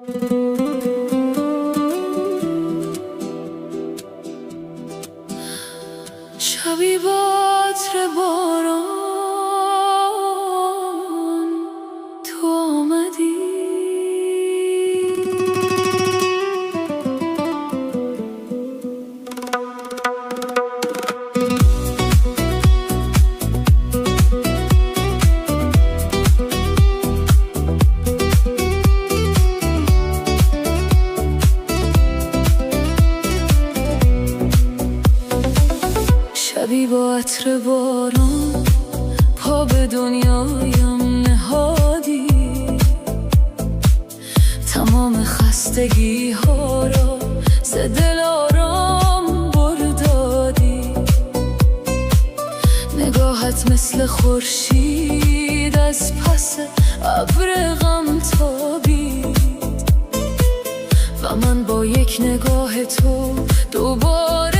شبی با عطر باران تو آمدی، شبی با عطر باران پا به دنیایم نهادی، تمام خستگی ها را ز دل آرام بردادی. نگاهت مثل خورشید از پس ابر غم تابید و من با یک نگاه تو دوباره